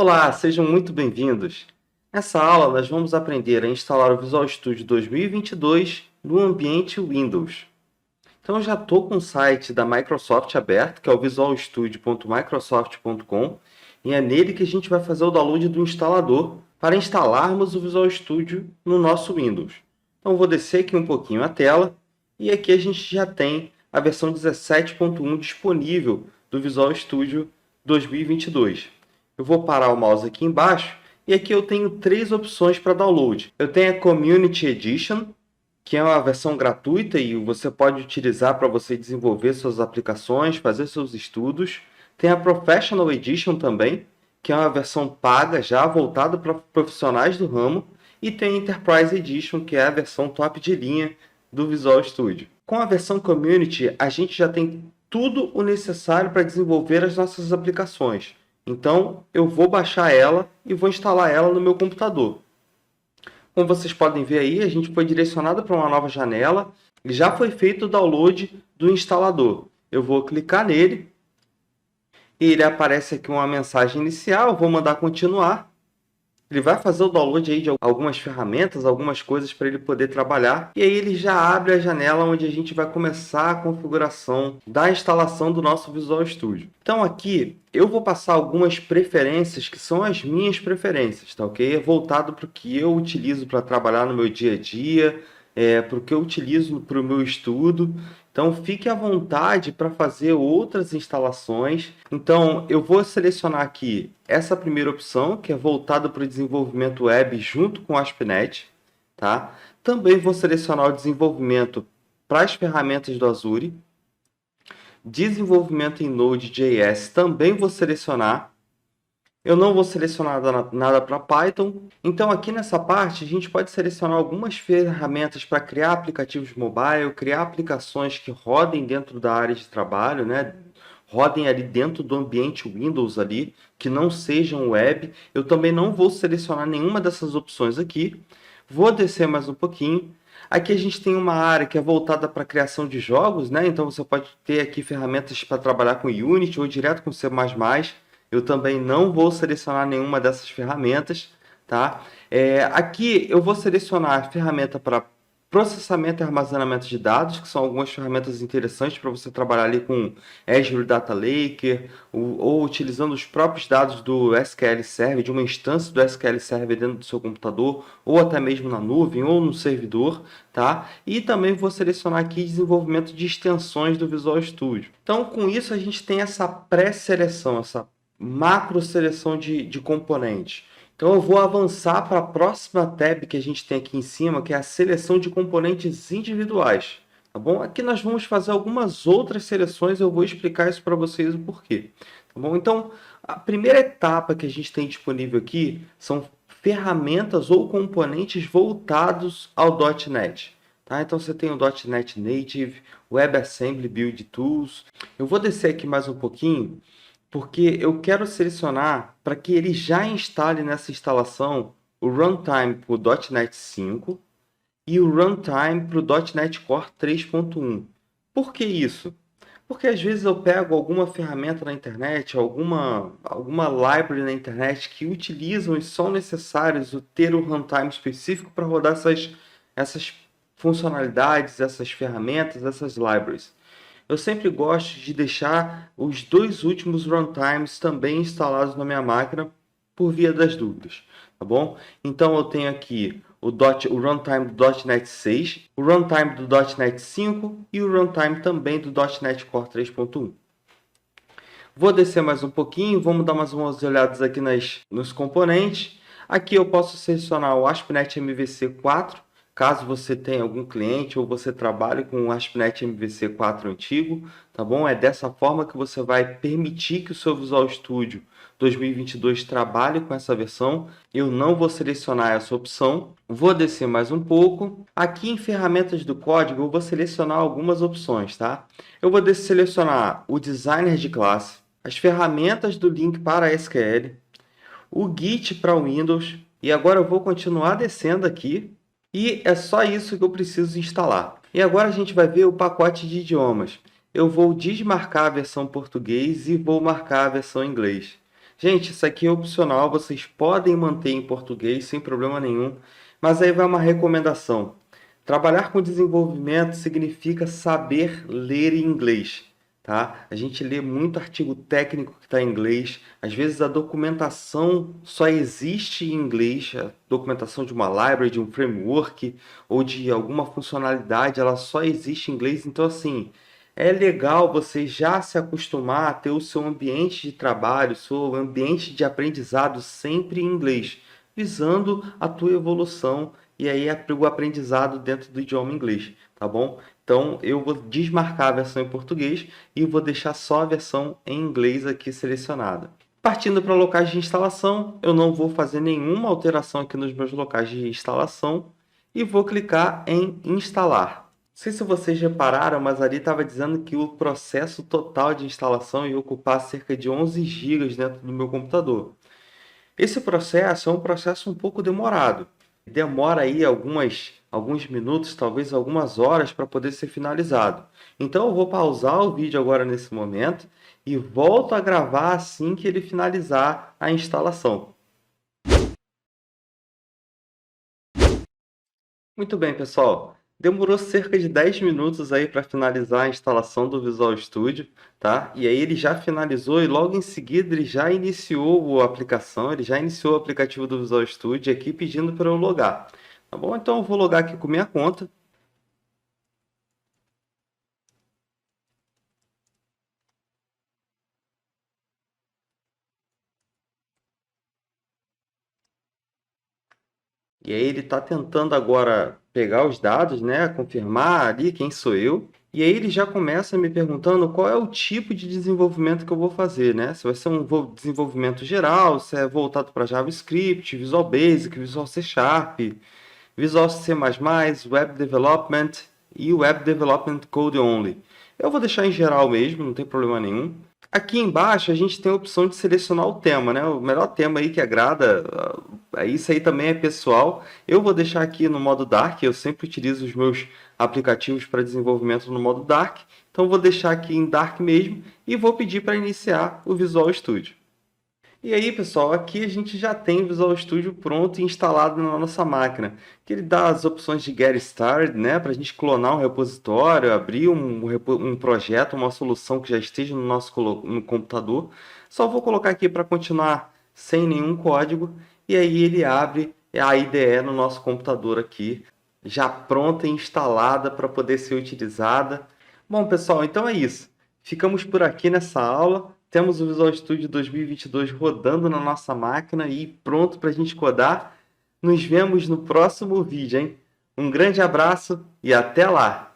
Olá, sejam muito bem-vindos. Nessa aula, nós vamos aprender a instalar o Visual Studio 2022 no ambiente Windows. Então, eu já estou com o site da Microsoft aberto, que é o visualstudio.microsoft.com, e é nele que a gente vai fazer o download do instalador para instalarmos o Visual Studio no nosso Windows. Então, eu vou descer aqui um pouquinho a tela, e aqui a gente já tem a versão 17.1 disponível do Visual Studio 2022. Eu vou parar o mouse aqui embaixo e aqui eu tenho três opções para download. Eu tenho a Community Edition, que é uma versão gratuita e você pode utilizar para você desenvolver suas aplicações, fazer seus estudos. Tem a Professional Edition também, que é uma versão paga já voltada para profissionais do ramo. E tem a Enterprise Edition, que é a versão top de linha do Visual Studio. Com a versão Community, a gente já tem tudo o necessário para desenvolver as nossas aplicações. Então, eu vou baixar ela e vou instalar ela no meu computador. Como vocês podem ver aí, a gente foi direcionado para uma nova janela e já foi feito o download do instalador. Eu vou clicar nele e ele aparece aqui uma mensagem inicial, vou mandar continuar. Ele vai fazer o download aí de algumas ferramentas, algumas coisas para ele poder trabalhar. E aí ele já abre a janela onde a gente vai começar a configuração da instalação do nosso Visual Studio. Então aqui eu vou passar algumas preferências que são as minhas preferências, tá ok? É voltado para o que eu utilizo para trabalhar no meu dia a dia, para o que eu utilizo para o meu estudo. Então, fique à vontade para fazer outras instalações. Então, eu vou selecionar aqui essa primeira opção, que é voltada para o desenvolvimento web junto com o ASP.NET. Tá? Também vou selecionar o desenvolvimento para as ferramentas do Azure. Desenvolvimento em Node.js também vou selecionar. Eu não vou selecionar nada para Python. Então, aqui nessa parte, a gente pode selecionar algumas ferramentas para criar aplicativos mobile, criar aplicações que rodem dentro da área de trabalho, né? Rodem ali dentro do ambiente Windows ali, que não sejam web. Eu também não vou selecionar nenhuma dessas opções aqui. Vou descer mais um pouquinho. Aqui a gente tem uma área que é voltada para a criação de jogos, né? Então, você pode ter aqui ferramentas para trabalhar com Unity ou direto com C++. Eu também não vou selecionar nenhuma dessas ferramentas, tá? Aqui eu vou selecionar a ferramenta para processamento e armazenamento de dados, que são algumas ferramentas interessantes para você trabalhar ali com Azure Data Lake, ou utilizando os próprios dados do SQL Server, de uma instância do SQL Server dentro do seu computador, ou até mesmo na nuvem, ou no servidor, tá? E também vou selecionar aqui desenvolvimento de extensões do Visual Studio. Então, com isso, a gente tem essa pré-seleção, essa macro seleção de componentes. Então eu vou avançar para a próxima tab que a gente tem aqui em cima, que é a seleção de componentes individuais. Tá bom? Aqui nós vamos fazer algumas outras seleções, eu vou explicar isso para vocês o porquê. Tá bom? Então, a primeira etapa que a gente tem disponível aqui são ferramentas ou componentes voltados ao .NET. Tá? Então você tem o .NET Native, WebAssembly Build Tools. Eu vou descer aqui mais um pouquinho, porque eu quero selecionar para que ele já instale nessa instalação o Runtime para o .NET 5 e o Runtime para o .NET Core 3.1. Por que isso? Porque às vezes eu pego alguma ferramenta na internet, alguma library na internet que utilizam e são necessários ter o runtime específico para rodar essas funcionalidades, essas ferramentas, essas libraries. Eu sempre gosto de deixar os dois últimos runtimes também instalados na minha máquina por via das dúvidas, tá bom? Então eu tenho aqui o runtime do .NET 6, o runtime do .NET 5 e o runtime também do .NET Core 3.1. Vou descer mais um pouquinho, vamos dar mais umas olhadas aqui nos componentes. Aqui eu posso selecionar o ASP.NET MVC 4, caso você tenha algum cliente ou você trabalhe com o ASP.NET MVC 4 antigo, tá bom? É dessa forma que você vai permitir que o seu Visual Studio 2022 trabalhe com essa versão. Eu não vou selecionar essa opção. Vou descer mais um pouco. Aqui em ferramentas do código, eu vou selecionar algumas opções, tá? Eu vou selecionar o Designer de classe, as ferramentas do link para SQL, o Git para Windows, e agora eu vou continuar descendo aqui. E é só isso que eu preciso instalar. E agora a gente vai ver o pacote de idiomas. Eu vou desmarcar a versão português e vou marcar a versão inglês. Gente, isso aqui é opcional, vocês podem manter em português sem problema nenhum, mas aí vai uma recomendação. Trabalhar com desenvolvimento significa saber ler em inglês, tá? A gente lê muito artigo técnico que está em inglês, às vezes a documentação só existe em inglês, a documentação de uma library, de um framework ou de alguma funcionalidade, ela só existe em inglês, então assim, é legal você já se acostumar a ter o seu ambiente de trabalho, o seu ambiente de aprendizado sempre em inglês, visando a tua evolução e aí o aprendizado dentro do idioma inglês, tá bom? Então eu vou desmarcar a versão em português e vou deixar só a versão em inglês aqui selecionada. Partindo para locais de instalação, eu não vou fazer nenhuma alteração aqui nos meus locais de instalação e vou clicar em instalar. Não sei se vocês repararam, mas ali estava dizendo que o processo total de instalação ia ocupar cerca de 11 GB dentro do meu computador. Esse processo é um processo um pouco demorado. Demora aí alguns minutos, talvez algumas horas para poder ser finalizado. Então eu vou pausar o vídeo agora nesse momento e volto a gravar assim que ele finalizar a instalação. Muito bem, pessoal. Demorou cerca de 10 minutos aí para finalizar a instalação do Visual Studio, tá? E aí ele já finalizou e logo em seguida ele já iniciou a aplicação, ele já iniciou o aplicativo do Visual Studio aqui pedindo para eu logar, tá bom? Então eu vou logar aqui com minha conta. E aí ele está tentando agora pegar os dados, né? Confirmar ali quem sou eu. E aí ele já começa me perguntando qual é o tipo de desenvolvimento que eu vou fazer, né? Se vai ser um desenvolvimento geral, se é voltado para JavaScript, Visual Basic, Visual C Sharp, Visual C++, Web Development e Web Development Code Only. Eu vou deixar em geral mesmo, não tem problema nenhum. Aqui embaixo a gente tem a opção de selecionar o tema, né? O melhor tema aí que agrada, isso aí também é pessoal. Eu vou deixar aqui no modo Dark, eu sempre utilizo os meus aplicativos para desenvolvimento no modo Dark. Então vou deixar aqui em Dark mesmo e vou pedir para iniciar o Visual Studio. E aí, pessoal, aqui a gente já tem o Visual Studio pronto e instalado na nossa máquina. Que ele dá as opções de Get Started, né, para a gente clonar um repositório, abrir um projeto, uma solução que já esteja no nosso no computador. Só vou colocar aqui para continuar sem nenhum código e aí ele abre a IDE no nosso computador aqui, já pronta e instalada para poder ser utilizada. Bom, pessoal, então é isso. Ficamos por aqui nessa aula. Temos o Visual Studio 2022 rodando na nossa máquina e pronto para a gente codar. Nos vemos no próximo vídeo, hein? Um grande abraço e até lá!